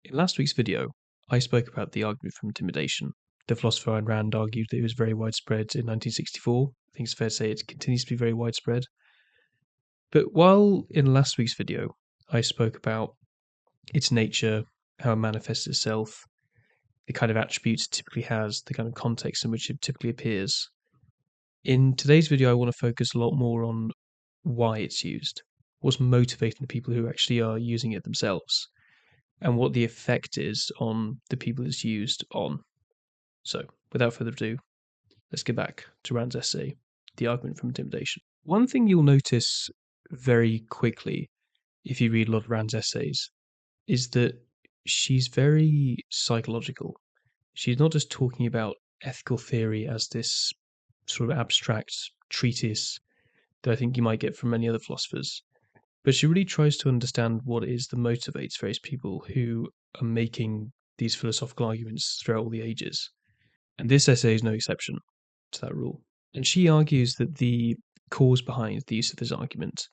In last week's video, I spoke about the argument from intimidation. The philosopher Ayn Rand argued that it was very widespread in 1964. I think it's fair to say it continues to be very widespread. But while in last week's video, I spoke about its nature, how it manifests itself, the kind of attributes it typically has, the kind of context in which it typically appears. In today's video, I want to focus a lot more on why it's used, what's motivating the people who actually are using it themselves, and what the effect is on the people it's used on. So, without further ado, let's get back to Rand's essay, The Argument from Intimidation. One thing you'll notice very quickly if you read a lot of Rand's essays is that she's very psychological. She's not just talking about ethical theory as this sort of abstract treatise that I think you might get from many other philosophers, but she really tries to understand what it is that motivates various people who are making these philosophical arguments throughout all the ages. And this essay is no exception to that rule. And she argues that the cause behind the use of this argument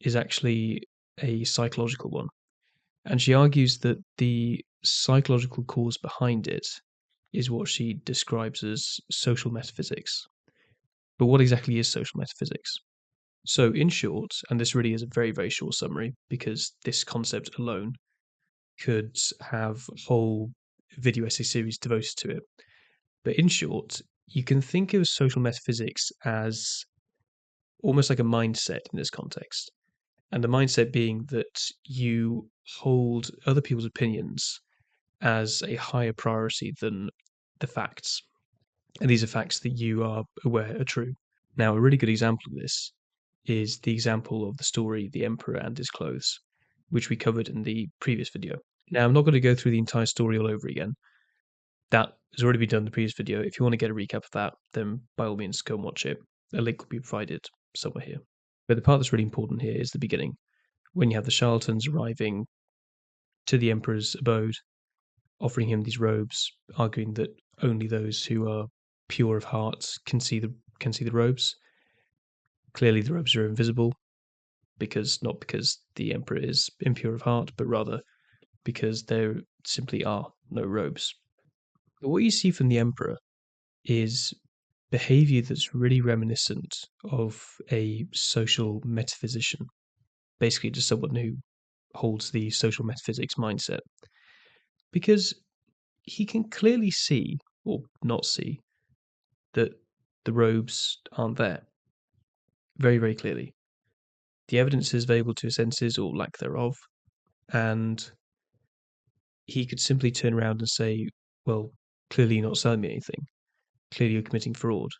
is actually a psychological one. And she argues that the psychological cause behind it is what she describes as social metaphysics. But what exactly is social metaphysics? So, in short, and this really is a very, very short summary because this concept alone could have a whole video essay series devoted to it. But in short, you can think of social metaphysics as almost like a mindset in this context. And the mindset being that you hold other people's opinions as a higher priority than the facts. And these are facts that you are aware are true. Now, a really good example of this is the example of the story The Emperor and His Clothes, which we covered in the previous video. Now, I'm not going to go through the entire story all over again. That has already been done in the previous video. If you want to get a recap of that, then by all means go and watch it. A link will be provided somewhere here. But the part that's really important here is the beginning, when you have the charlatans arriving to the emperor's abode, offering him these robes, arguing that only those who are pure of heart can see the robes. Clearly, the robes are invisible, not because the emperor is impure of heart, but rather because there simply are no robes. But what you see from the emperor is behavior that's really reminiscent of a social metaphysician, basically just someone who holds the social metaphysics mindset, because he can clearly see, or not see, that the robes aren't there. Very, very clearly. The evidence is available to his senses, or lack thereof, and he could simply turn around and say, well, clearly you're not selling me anything. Clearly you're committing fraud.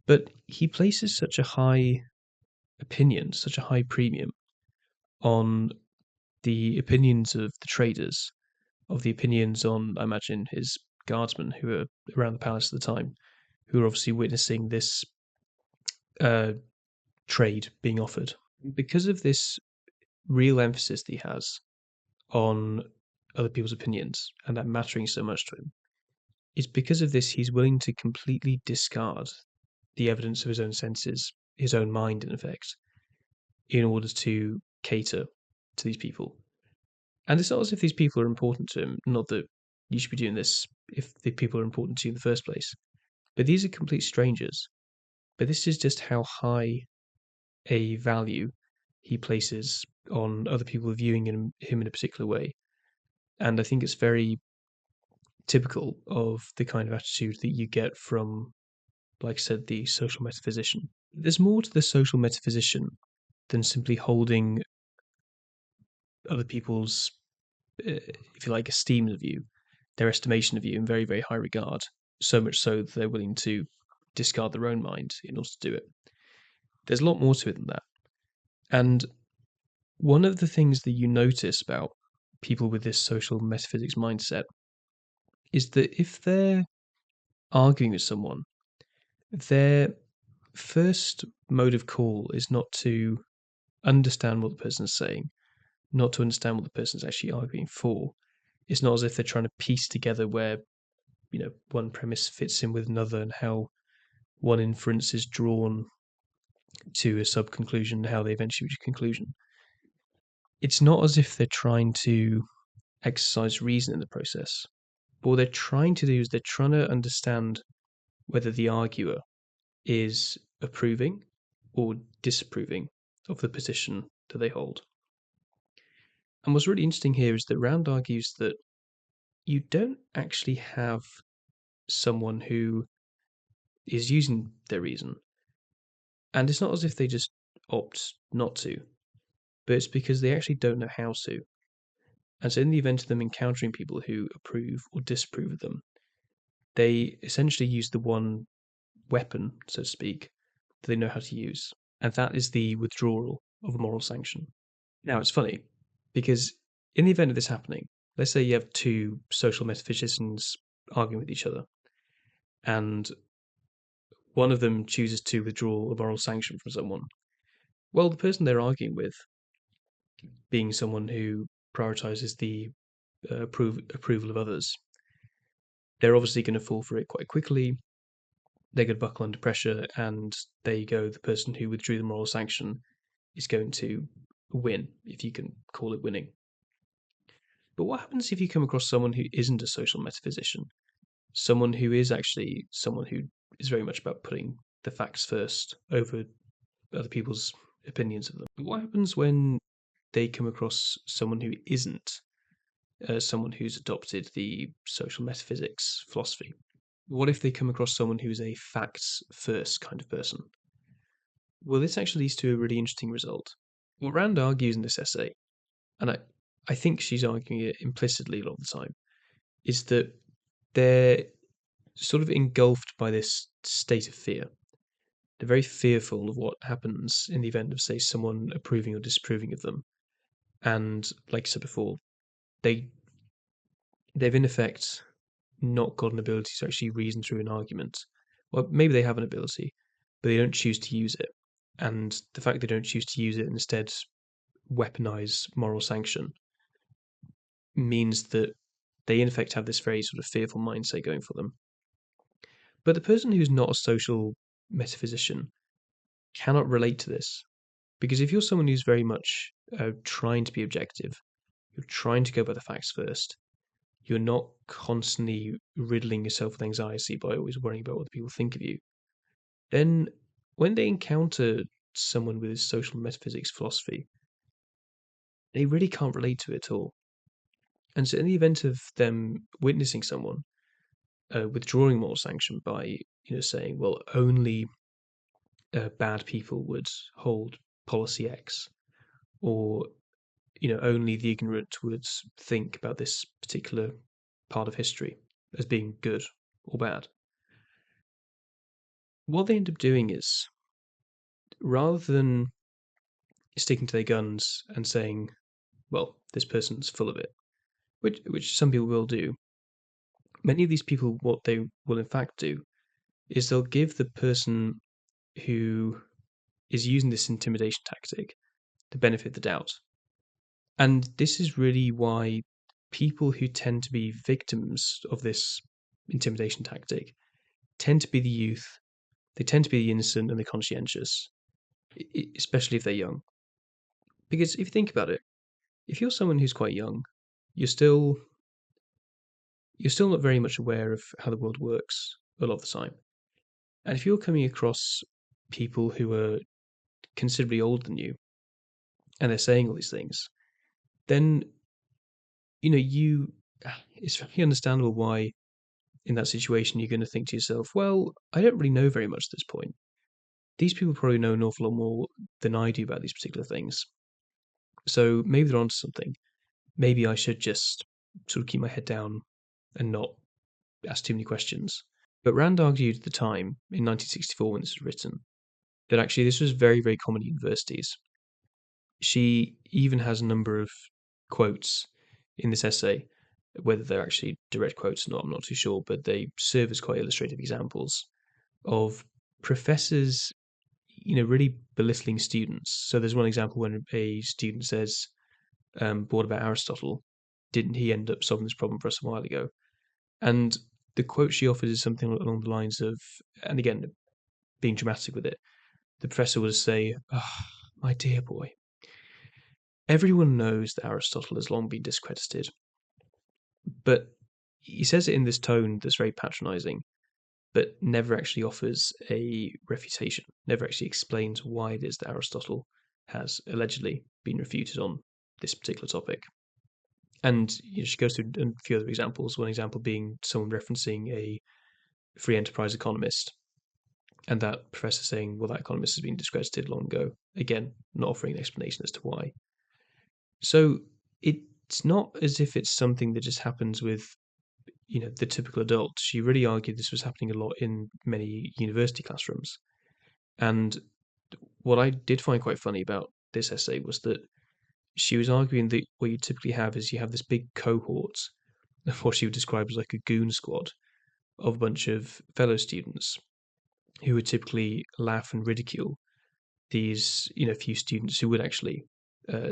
But he places such a high opinion, such a high premium on the opinions of the traders, of the opinions on, I imagine, his guardsmen who were around the palace at the time, who were obviously witnessing this trade being offered. Because of this real emphasis that he has on other people's opinions and that mattering so much to him, it's because of this he's willing to completely discard the evidence of his own senses, his own mind, in effect, in order to cater to these people. And it's not as if these people are important to him, not that you should be doing this if the people are important to you in the first place, but these are complete strangers. But this is just how high a value he places on other people viewing him in a particular way. And I think it's very typical of the kind of attitude that you get from, like I said, the social metaphysician. There's more to the social metaphysician than simply holding other people's, if you like, esteem of you, their estimation of you in very, very high regard, so much so that they're willing to discard their own mind in order to do it. There's a lot more to it than that. And one of the things that you notice about people with this social metaphysics mindset is that if they're arguing with someone, their first mode of call is not to understand what the person's saying, not to understand what the person's actually arguing for. It's not as if they're trying to piece together where, one premise fits in with another and how one inference is drawn to a sub-conclusion and how they eventually reach a conclusion. It's not as if they're trying to exercise reason in the process. But what they're trying to do is they're trying to understand whether the arguer is approving or disapproving of the position that they hold. And what's really interesting here is that Round argues that you don't actually have someone who is using their reason. And it's not as if they just opt not to, but it's because they actually don't know how to. And so, in the event of them encountering people who approve or disapprove of them, they essentially use the one weapon, so to speak, that they know how to use. And that is the withdrawal of a moral sanction. Now, it's funny because in the event of this happening, let's say you have two social metaphysicians arguing with each other, and one of them chooses to withdraw a moral sanction from someone. Well, the person they're arguing with, being someone who prioritizes the approval of others, they're obviously going to fall for it quite quickly. They're going to buckle under pressure, and there you go. The person who withdrew the moral sanction is going to win, if you can call it winning. But what happens if you come across someone who isn't a social metaphysician? Someone who is actually someone who is very much about putting the facts first over other people's opinions of them. But what happens when they come across someone who isn't someone who's adopted the social metaphysics philosophy? What if they come across someone who is a facts first kind of person? Well, this actually leads to a really interesting result. What Rand argues in this essay, and I think she's arguing it implicitly a lot of the time, is that they're sort of engulfed by this state of fear. They're very fearful of what happens in the event of, say, someone approving or disapproving of them. And like I said before, they've in effect not got an ability to actually reason through an argument. Well, maybe they have an ability, but they don't choose to use it. And the fact they don't choose to use it and instead weaponize moral sanction means that they in effect have this very sort of fearful mindset going for them. But the person who's not a social metaphysician cannot relate to this. Because if you're someone who's very much trying to be objective, you're trying to go by the facts first, you're not constantly riddling yourself with anxiety by always worrying about what people think of you, then when they encounter someone with this social metaphysics philosophy, they really can't relate to it at all. And so, in the event of them witnessing someone withdrawing moral sanction by, saying, "Well, only bad people would hold policy X," or only the ignorant would think about this particular part of history as being good or bad. What they end up doing is, rather than sticking to their guns and saying, "Well, this person's full of it," which some people will do, many of these people, what they will in fact do is they'll give the person who is using this intimidation tactic the benefit of the doubt. And this is really why people who tend to be victims of this intimidation tactic tend to be the youth, they tend to be the innocent and the conscientious, especially if they're young. Because if you think about it, if you're someone who's quite young, you're still not very much aware of how the world works a lot of the time. And if you're coming across people who are considerably older than you and they're saying all these things, then it's very understandable why in that situation you're going to think to yourself, well, I don't really know very much at this point. These people probably know an awful lot more than I do about these particular things. So maybe they're onto something. Maybe I should just sort of keep my head down and not ask too many questions. But Rand argued at the time, in 1964 when this was written, that actually this was very, very common at universities. She even has a number of quotes in this essay, whether they're actually direct quotes or not, I'm not too sure, but they serve as quite illustrative examples of professors, really belittling students. So there's one example when a student says, but what about Aristotle? Didn't he end up solving this problem for us a while ago? And the quote she offers is something along the lines of, and again, being dramatic with it, the professor would say, "Oh, my dear boy, everyone knows that Aristotle has long been discredited. But he says it in this tone that's very patronizing, but never actually offers a refutation, never actually explains why it is that Aristotle has allegedly been refuted on this particular topic. And she goes through a few other examples, one example being someone referencing a free enterprise economist, and that professor saying, well, that economist has been discredited long ago. Again, not offering an explanation as to why. So it's not as if it's something that just happens with the typical adult. She really argued this was happening a lot in many university classrooms. And what I did find quite funny about this essay was that she was arguing that what you typically have is you have this big cohort of what she would describe as like a goon squad of a bunch of fellow students who would typically laugh and ridicule these few students who would actually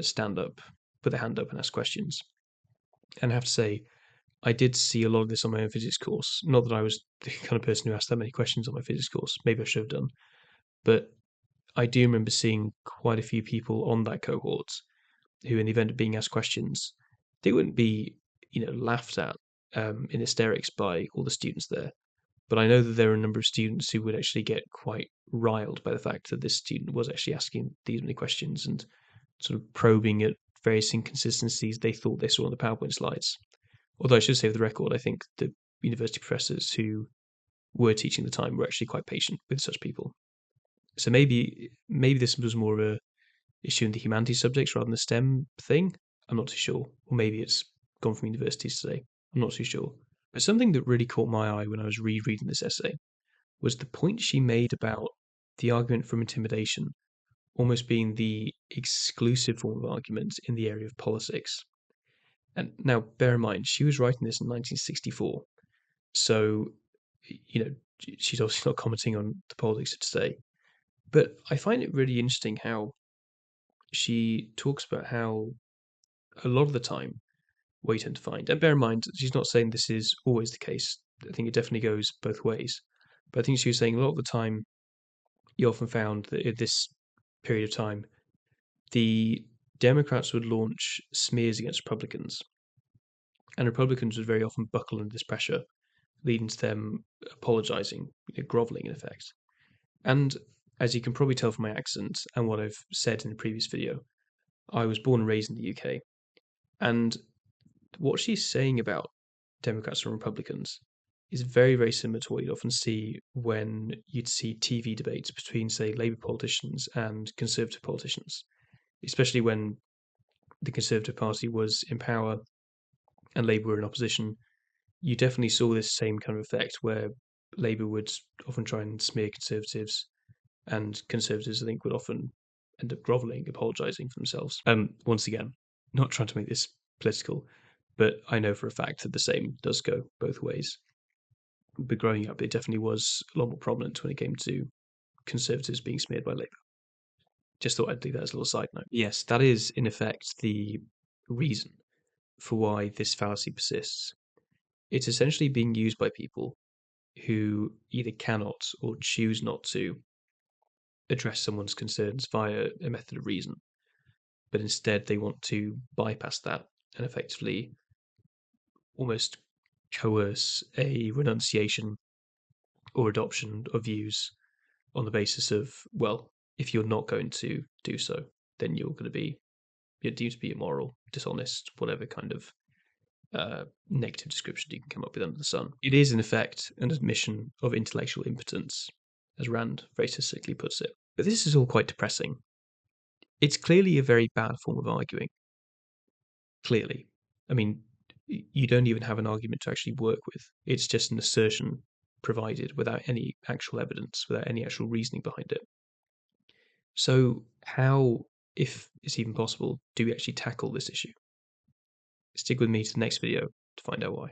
stand up, put their hand up, and ask questions. And I have to say, I did see a lot of this on my own physics course. Not that I was the kind of person who asked that many questions on my physics course. Maybe I should have done, but I do remember seeing quite a few people on that cohort who, in the event of being asked questions, they wouldn't be, laughed at in hysterics by all the students there. But I know that there are a number of students who would actually get quite riled by the fact that this student was actually asking these many questions and sort of probing at various inconsistencies they thought they saw on the PowerPoint slides. Although I should say, for the record, I think the university professors who were teaching at the time were actually quite patient with such people. So maybe this was more of a issue in the humanities subjects rather than the STEM thing. I'm not too sure. Or maybe it's gone from universities today. I'm not too sure. But something that really caught my eye when I was rereading this essay was the point she made about the argument from intimidation almost being the exclusive form of argument in the area of politics. And now, bear in mind, she was writing this in 1964. So, she's obviously not commenting on the politics of today. But I find it really interesting how she talks about how a lot of the time, what you tend to find, and bear in mind, she's not saying this is always the case. I think it definitely goes both ways. But I think she was saying a lot of the time, you often found that at this period of time, the Democrats would launch smears against Republicans, and Republicans would very often buckle under this pressure, leading to them apologizing, groveling in effect. And as you can probably tell from my accent and what I've said in the previous video, I was born and raised in the UK. And what she's saying about Democrats and Republicans is very, very similar to what you'd often see when you'd see TV debates between, say, Labour politicians and Conservative politicians, especially when the Conservative Party was in power and Labour were in opposition. You definitely saw this same kind of effect where Labour would often try and smear Conservatives, and Conservatives, I think, would often end up grovelling, apologising for themselves. Once again, not trying to make this political, but I know for a fact that the same does go both ways. But growing up, it definitely was a lot more prominent when it came to Conservatives being smeared by Labour. Just thought I'd leave that as a little side note. Yes, that is in effect the reason for why this fallacy persists. It's essentially being used by people who either cannot or choose not to address someone's concerns via a method of reason, but instead they want to bypass that and effectively almost coerce a renunciation or adoption of views on the basis of, well, if you're not going to do so, then you're deemed to be immoral, dishonest, whatever kind of negative description you can come up with under the sun. It is, in effect, an admission of intellectual impotence, as Rand very succinctly puts it. But this is all quite depressing. It's clearly a very bad form of arguing. Clearly. I mean, you don't even have an argument to actually work with. It's just an assertion provided without any actual evidence, without any actual reasoning behind it. So, how, if it's even possible, do we actually tackle this issue? Stick with me to the next video to find out why.